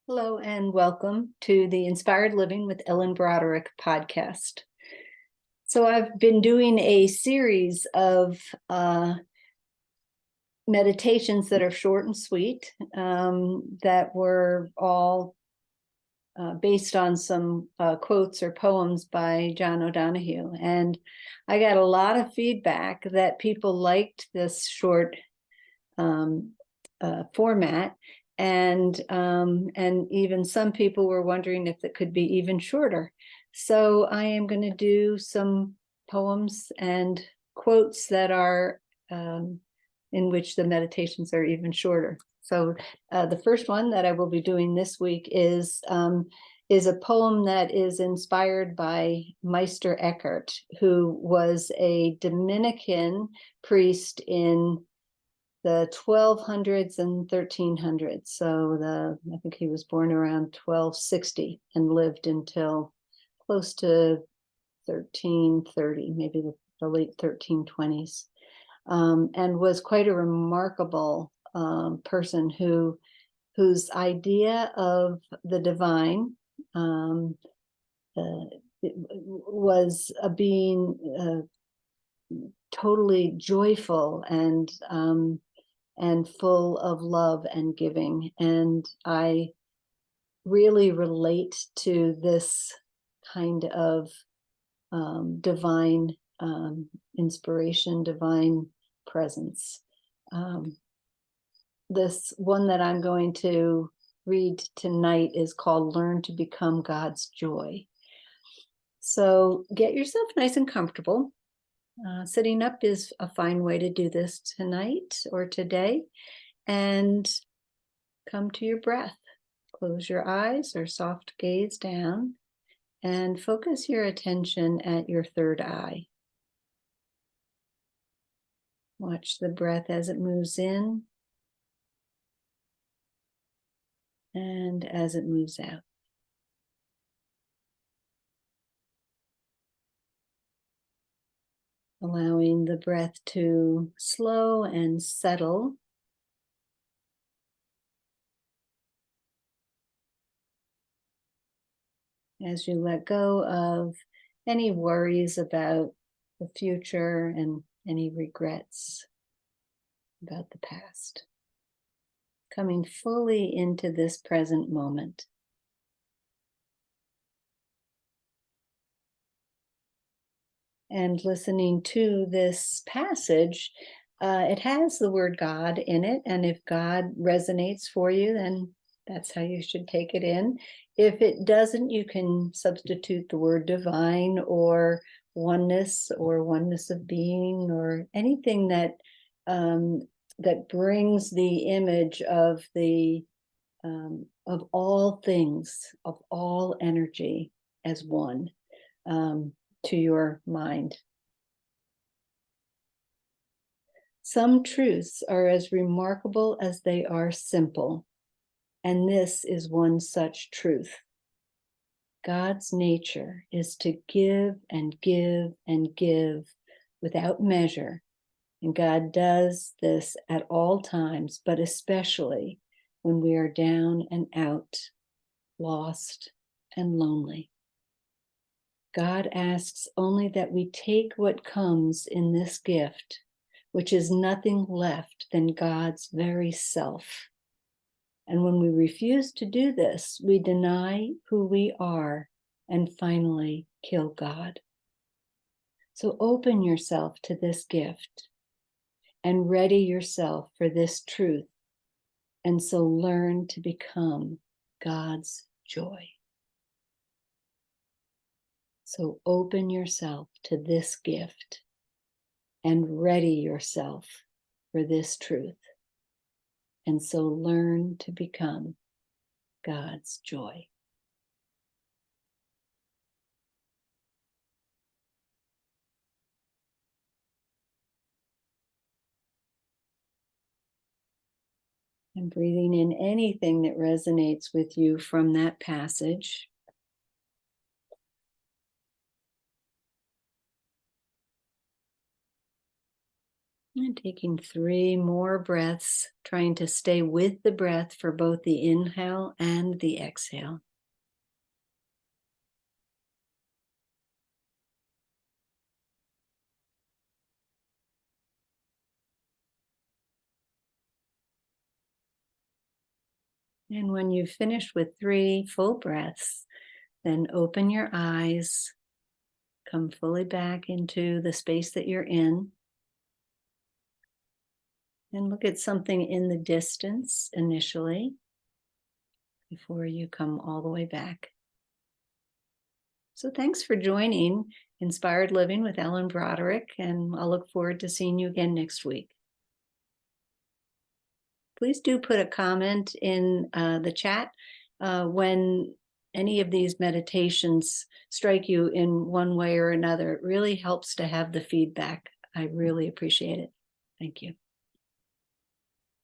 Hello and welcome to the Inspired Living with Ellen Broderick podcast. So I've been doing a series of meditations that are short and sweet, that were all based on some quotes or poems by John O'Donohue. And I got a lot of feedback that people liked this short format. And even some people were wondering if it could be even shorter. So I am going to do some poems and quotes that are in which the meditations are even shorter. So the first one that I will be doing this week is a poem that is inspired by Meister Eckhart, who was a Dominican priest in the 1200s and 1300s. So I think he was born around 1260 and lived until close to 1330, maybe the late 1320s, and was quite a remarkable person whose idea of the divine was a being totally joyful and full of love and giving. And I really relate to this kind of divine inspiration, divine presence. This one that I'm going to read tonight is called Learn to Become God's Joy. So get yourself nice and comfortable. Sitting up is a fine way to do this tonight or today. And come to your breath. Close your eyes or soft gaze down and focus your attention at your third eye. Watch the breath as it moves in and as it moves out. Allowing the breath to slow and settle. As you let go of any worries about the future and any regrets about the past. Coming fully into this present moment. And listening to this passage, it has the word God in it. And if God resonates for you, then that's how you should take it in. If it doesn't, you can substitute the word divine or oneness of being, or anything that that brings the image of of all things, of all energy as one, to your mind. Some truths are as remarkable as they are simple, and this is one such truth. God's nature is to give and give and give without measure, and God does this at all times, but especially when we are down and out, lost and lonely. God asks only that we take what comes in this gift, which is nothing left than God's very self. And when we refuse to do this, we deny who we are and finally kill God. So open yourself to this gift and ready yourself for this truth, and so learn to become God's joy. So open yourself to this gift and ready yourself for this truth, and so learn to become God's joy. And breathing in anything that resonates with you from that passage. And taking 3 more breaths, trying to stay with the breath for both the inhale and the exhale. And when you've finished with 3 full breaths, then open your eyes, come fully back into the space that you're in, and look at something in the distance initially before you come all the way back. So thanks for joining Inspired Living with Ellen Broderick, and I'll look forward to seeing you again next week. Please do put a comment in the chat when any of these meditations strike you in one way or another. It really helps to have the feedback. I really appreciate it. Thank you.